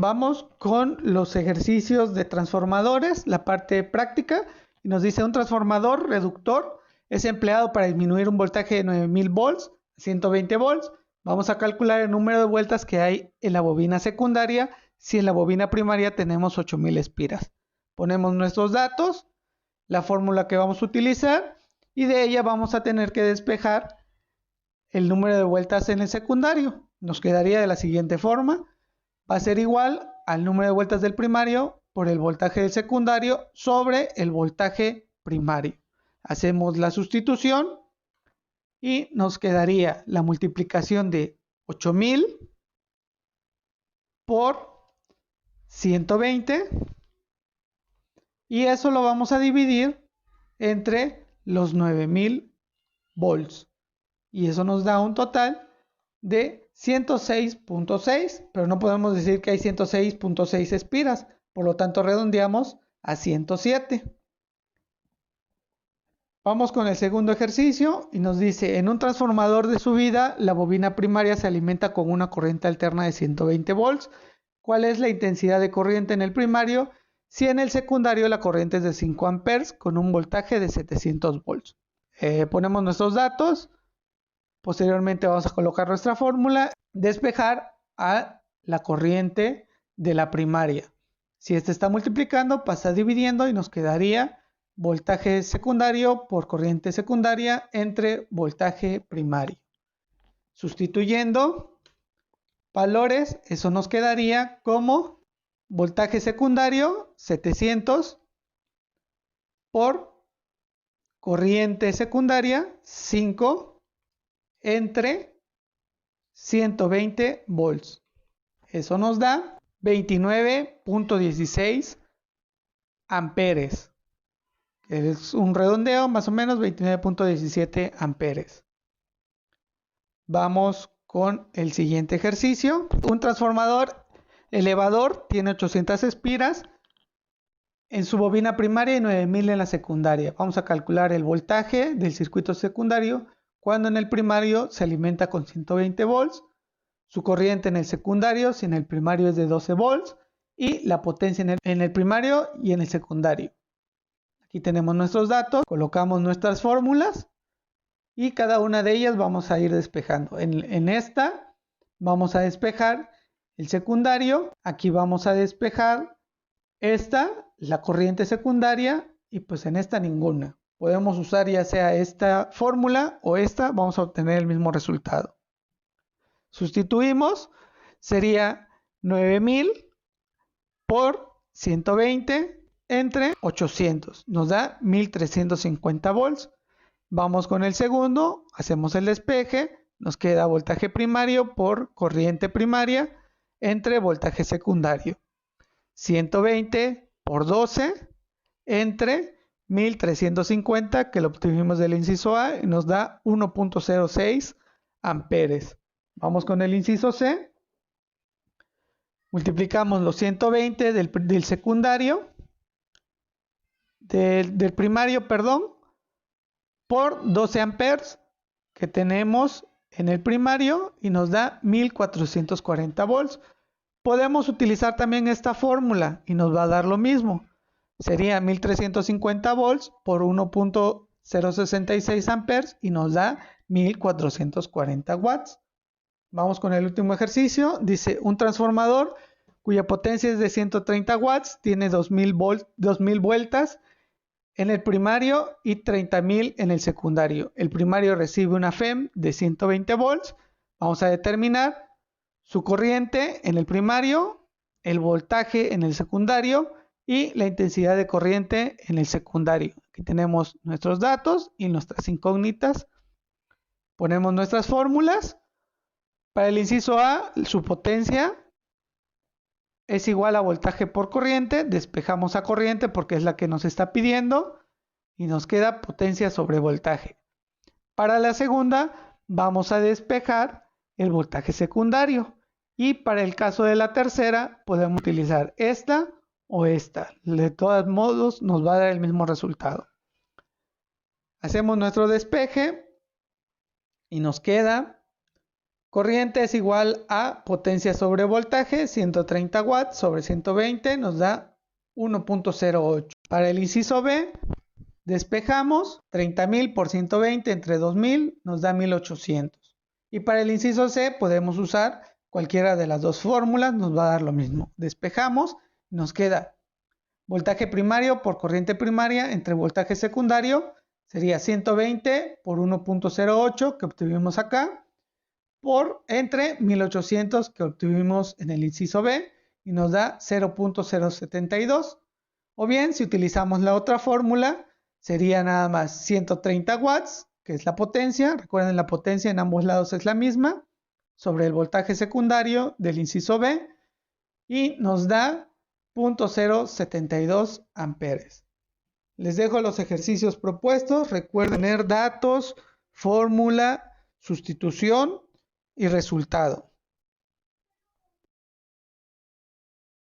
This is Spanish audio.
Vamos con los ejercicios de transformadores, la parte práctica. Y nos dice: un transformador reductor es empleado para disminuir un voltaje de 9000 volts a 120 volts. Vamos a calcular el número de vueltas que hay en la bobina secundaria si en la bobina primaria tenemos 8000 espiras. Ponemos nuestros datos, la fórmula que vamos a utilizar, y de ella vamos a tener que despejar el número de vueltas en el secundario. Nos quedaría de la siguiente forma: va a ser igual al número de vueltas del primario por el voltaje del secundario sobre el voltaje primario. Hacemos la sustitución y nos quedaría la multiplicación de 8000 por 120, y eso lo vamos a dividir entre los 9000 volts, y eso nos da un total de 106.6, pero no podemos decir que hay 106.6 espiras, por lo tanto redondeamos a 107. Vamos con el segundo ejercicio y nos dice: en un transformador de subida, la bobina primaria se alimenta con una corriente alterna de 120 volts. ¿Cuál es la intensidad de corriente en el primario si en el secundario la corriente es de 5 amperes con un voltaje de 700 volts? Ponemos nuestros datos. Posteriormente vamos a colocar nuestra fórmula, despejar a la corriente de la primaria. Si esta está multiplicando, pasa dividiendo y nos quedaría voltaje secundario por corriente secundaria entre voltaje primario. Sustituyendo valores, eso nos quedaría como voltaje secundario 700 por corriente secundaria 5 entre 120 volts. Eso nos da 29.16 amperes. Es un redondeo, más o menos 29.17 amperes. Vamos con el siguiente ejercicio. Un transformador elevador tiene 800 espiras en su bobina primaria y 9000 en la secundaria. Vamos a calcular el voltaje del circuito secundario cuando en el primario se alimenta con 120 volts, su corriente en el secundario, si en el primario es de 12 volts, y la potencia en el primario y en el secundario. Aquí tenemos nuestros datos, colocamos nuestras fórmulas y cada una de ellas vamos a ir despejando. En esta vamos a despejar el secundario, aquí vamos a despejar la corriente secundaria, y pues en esta ninguna. Podemos usar ya sea esta fórmula o esta, vamos a obtener el mismo resultado. Sustituimos, sería 9000 por 120 entre 800, nos da 1350 volts. Vamos con el segundo, hacemos el despeje, nos queda voltaje primario por corriente primaria entre voltaje secundario. 120 por 12 entre 1350, que lo obtuvimos del inciso A, y nos da 1.06 amperes. Vamos con el inciso C. Multiplicamos los 120 del secundario, del primario, perdón, por 12 amperes que tenemos en el primario, y nos da 1440 volts. Podemos utilizar también esta fórmula y nos va a dar lo mismo. Sería 1350 volts por 1.066 amperes y nos da 1440 watts. Vamos con el último ejercicio. Dice: un transformador cuya potencia es de 130 watts tiene 2000 vueltas en el primario y 30.000 en el secundario. El primario recibe una FEM de 120 volts. Vamos a determinar su corriente en el primario, el voltaje en el secundario y la intensidad de corriente en el secundario. Aquí tenemos nuestros datos y nuestras incógnitas. Ponemos nuestras fórmulas. Para el inciso A, su potencia es igual a voltaje por corriente. Despejamos a corriente porque es la que nos está pidiendo y nos queda potencia sobre voltaje. Para la segunda, vamos a despejar el voltaje secundario. Y para el caso de la tercera, podemos utilizar esta o esta. De todos modos, nos va a dar el mismo resultado. Hacemos nuestro despeje y nos queda Corriente es igual a potencia sobre voltaje, 130 watts sobre 120 nos da 1.08. Para el inciso B, despejamos 30.000 por 120 entre 2.000 nos da 1.800. Y para el inciso C podemos usar cualquiera de las dos fórmulas, nos va a dar lo mismo. Despejamos, nos queda voltaje primario por corriente primaria entre voltaje secundario, sería 120 por 1.08 que obtuvimos acá, por entre 1800 que obtuvimos en el inciso B y nos da 0.072. O bien, si utilizamos la otra fórmula, sería nada más 130 watts, que es la potencia. Recuerden, la potencia en ambos lados es la misma, sobre el voltaje secundario del inciso B y nos da 0.072 amperes. Les dejo los ejercicios propuestos. Recuerden tener datos, fórmula, sustitución y resultado.